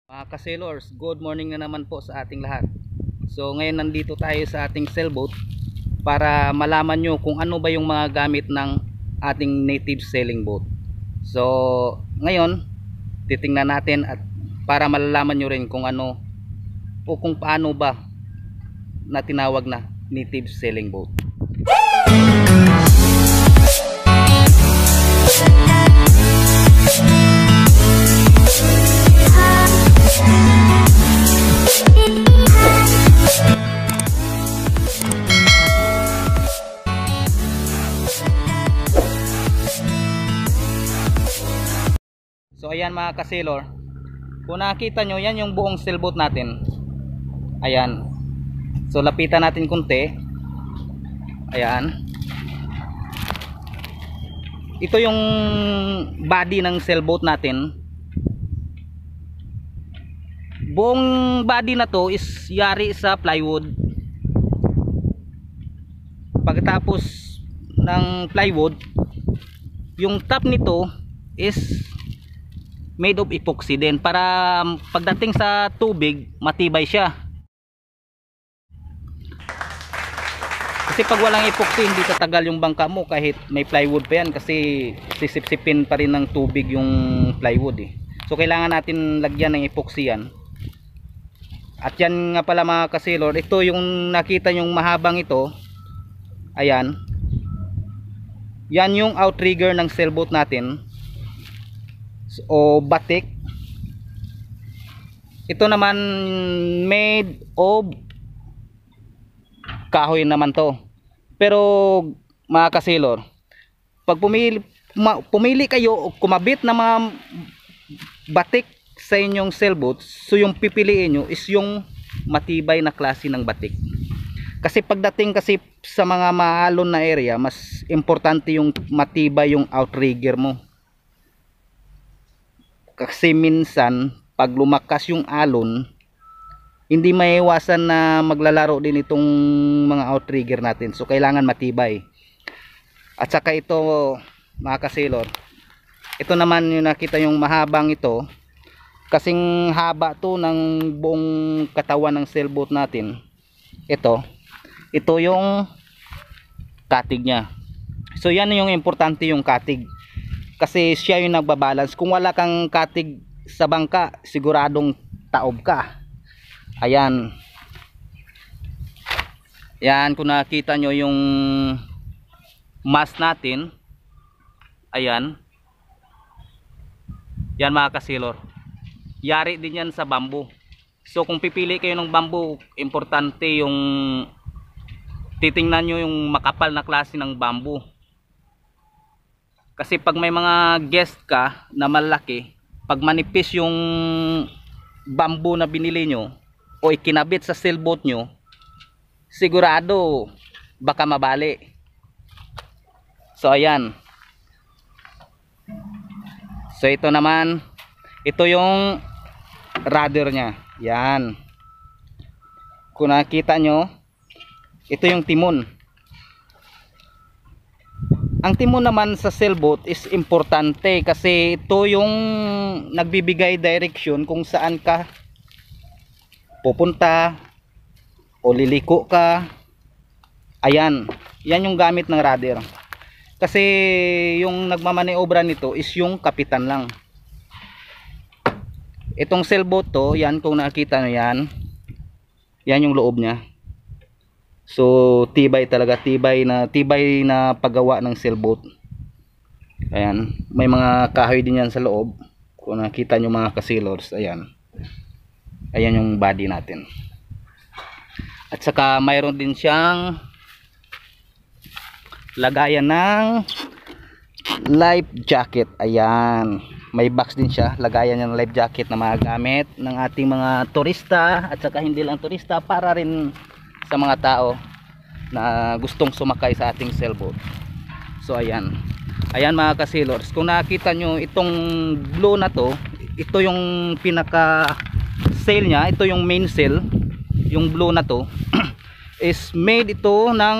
Mga ka-sailors, good morning na naman po sa ating lahat. So ngayon nandito tayo sa ating sailboat para malaman nyo kung ano ba yung mga gamit ng ating native sailing boat. So ngayon titingnan natin at para malalaman nyo rin kung ano o kung paano ba na tinawag na native sailing boat. So ayan mga ka-sailor, kung nakita nyo, yan yung buong sailboat natin. Ayan. So lapitan natin kunti. Ayan. Ito yung body ng sailboat natin. Buong body na to is yari sa plywood. Pagkatapos ng plywood, yung top nito is made of epoxy din para pagdating sa tubig matibay siya. Kasi pag walang epoxy hindi tatagal yung bangka mo kahit may plywood pa yan, kasi sisipsipin pa rin ng tubig yung plywood eh. So kailangan natin lagyan ng epoxy yan. At yan nga pala mga ka-sailor, ito yung nakita yung mahabang ito. Ayan. Yan yung outrigger ng sailboat natin o batik. Ito naman made of kahoy naman to. Pero mga ka-sailor, pag pumili kayo o kumabit na mga batik sa inyong sailboat, so yung pipiliin nyo is yung matibay na klase ng batik. Kasi pagdating kasi sa mga maalon na area, mas importante yung matibay yung outrigger mo. Kasi minsan pag lumakas yung alon, hindi maiwasan na maglalaro din itong mga outrigger natin. So kailangan matibay. At saka ito mga ka-sailor, ito naman yung nakita yung mahabang ito, kasing haba to ng buong katawan ng sailboat natin. Ito yung katig nya. So yan yung importante, yung katig. Kasi siya yung nagbabalance. Kung wala kang katig sa bangka, siguradong taob ka. Ayan. Yan, kung nakita nyo yung mast natin. Ayan. Yan mga ka-sailor. Yari din yan sa bamboo. So kung pipili kayo ng bamboo, importante yung titingnan nyo yung makapal na klase ng bamboo. Kasi pag may mga guest ka na malaki, pag manipis yung bamboo na binili nyo o ikinabit sa sailboat nyo, sigurado baka mabali. So ayan. So ito naman, ito yung rudder nya. Yan. Kung nakita nyo, ito yung timon. Ang timon naman sa sailboat is importante kasi ito yung nagbibigay direction kung saan ka pupunta o liliko ka. Ayan, yan yung gamit ng rudder. Kasi yung nagmamaneobra nito is yung kapitan lang. Itong sailboat to, yan kung nakita nyo yan, yan yung loob nya. So tibay talaga, tibay na paggawa ng sailboat. Ayan, may mga kahoy din yan sa loob. Kung nakita nyo mga ka-sailors, ayan. Ayan yung body natin. At saka mayroon din siyang lagayan ng life jacket. Ayan, may box din siya, lagayan ng life jacket na mga gamit ng ating mga turista at saka hindi lang turista, para rin sa mga tao na gustong sumakay sa ating sailboat. So ayan. Ayan mga ka-sailors, kung nakita nyo itong blue na to, ito yung pinaka sail nya, ito yung main sail, yung blue na to is made ito ng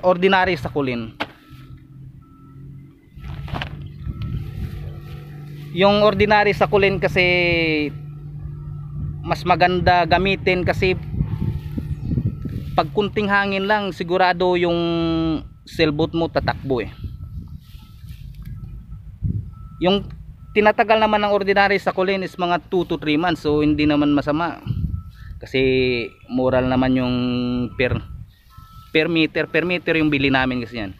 ordinary sakulin. Yung ordinary sakulin kasi mas maganda gamitin kasi pag kunting hangin lang sigurado yung sailboat mo tatakbo eh. Yung tinatagal naman ng ordinary sa kulin is mga 2 to 3 months, so hindi naman masama kasi moral naman yung per meter yung bili namin kasi yan.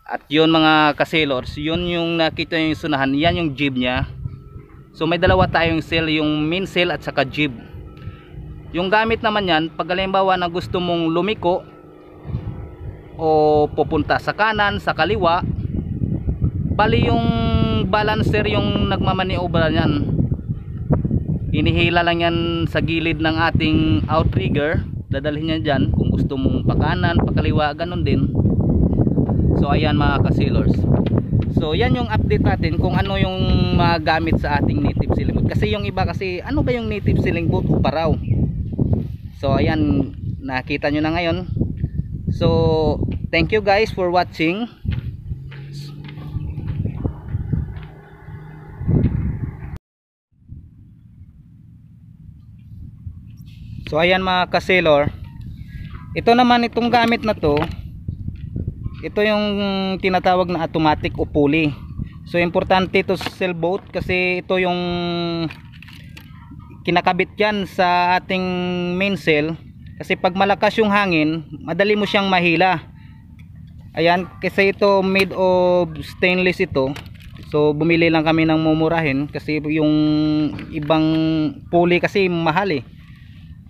At yun mga ka-sailors, yun yung nakita yung sunahan, yan yung jib nya. So may dalawa tayong sail, yung main sail at saka jib. Yung gamit naman yan pag halimbawa na gusto mong lumiko o pupunta sa kanan, sa kaliwa, bali yung balancer yung nagmamaniobra yan. Inihila lang yan sa gilid ng ating outrigger, dadalhin niya dyan kung gusto mong pakanan, pakaliwa, ganun din. So ayan mga ka-sailors, so yan yung update natin kung ano yung magamit sa ating native sailing boat. Kasi yung iba kasi ano ba yung native sailing boat, Uparaw. So ayan, nakita nyo na ngayon. So thank you guys for watching. So ayan mga ka-sailor, ito naman itong gamit na to, ito yung tinatawag na automatic o pulley. So importante ito sa sailboat kasi ito yung kinakabit yan sa ating main sail, kasi pag malakas yung hangin madali mo siyang mahila. Ayan, kasi ito made of stainless ito. So bumili lang kami ng mumurahin kasi yung ibang pulley kasi mahal eh,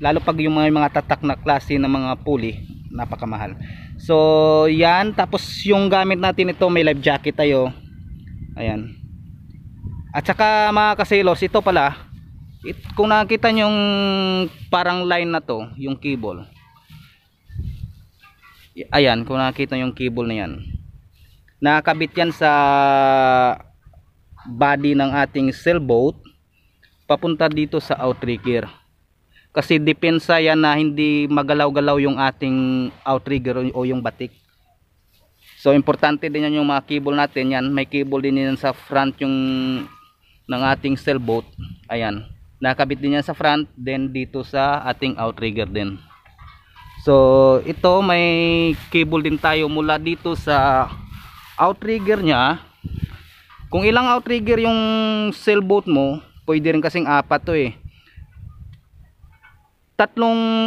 lalo pag yung mga tatak na klase ng mga pulley napakamahal. So yan, tapos yung gamit natin ito may life jacket tayo. Ayan. At saka mga ka-sailors, ito pala kung nakita nyo yung parang line na to, yung cable. Ayan, kung nakita yung cable na yan, nakakabit yan sa body ng ating sailboat papunta dito sa outrigger. Kasi depensa yan na hindi magalaw-galaw yung ating outrigger o yung batik. So importante din yan yung mga cable natin. Yan, may cable din yan sa front yung ng ating sailboat. Ayan, nakabit din yan sa front, then dito sa ating outrigger din. So ito may cable din tayo mula dito sa outrigger nya. Kung ilang outrigger yung sailboat mo, pwede rin kasing 4 to eh. 3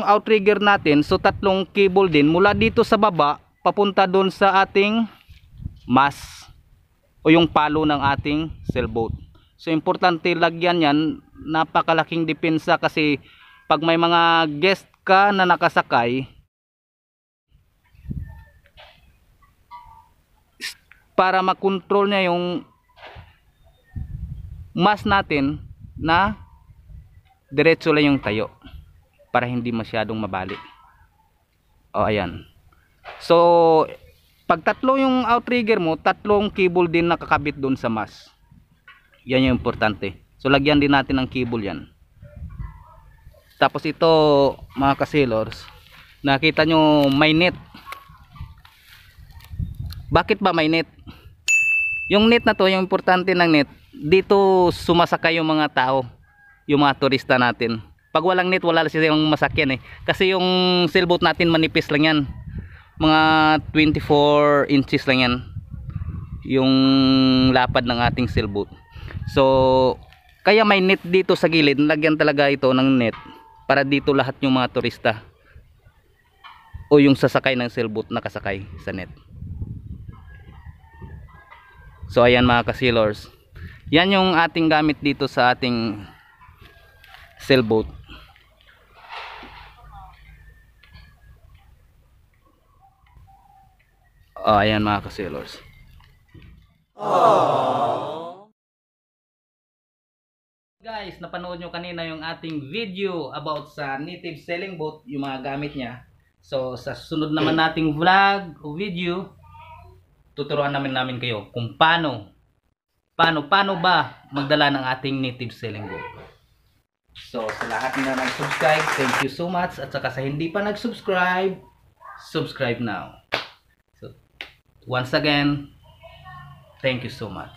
outrigger natin, so 3 cable din mula dito sa baba papunta doon sa ating mast o yung palo ng ating sailboat. So importante lagyan yan, napakalaking depensa kasi pag may mga guest ka na nakasakay, para makontrol niya yung mast natin na diretso lang yung tayo, para hindi masyadong mabalik. O ayan. So pag 3 yung outrigger mo, 3 cable din nakakabit doon sa mast. Yan yung importante. So lagyan din natin ng cable yan. Tapos ito mga ka-sailors, nakita nyo may net. Bakit ba may net? Yung net na to, yung importante ng net, dito sumasakay yung mga tao, yung mga turista natin. Pag walang net, wala silang masakyan eh. Kasi yung sailboat natin manipis lang yan. Mga 24 inches lang yan yung lapad ng ating sailboat. So kaya may net dito sa gilid, lagyan talaga ito ng net para dito lahat yung mga turista o yung sasakay ng sailboat nakasakay sa net. So ayan mga ka-sailors, yan yung ating gamit dito sa ating sailboat. Ayan mga ka-sailors. Guys, napanood nyo kanina yung ating video about sa native sailing boat, yung mga gamit niya. So sa sunod naman nating vlog o video, tuturuan namin kayo kung paano ba magdala ng ating native sailing boat. So sa lahat na nag-subscribe, thank you so much. At saka sa hindi pa nag-subscribe, subscribe now. So once again, thank you so much.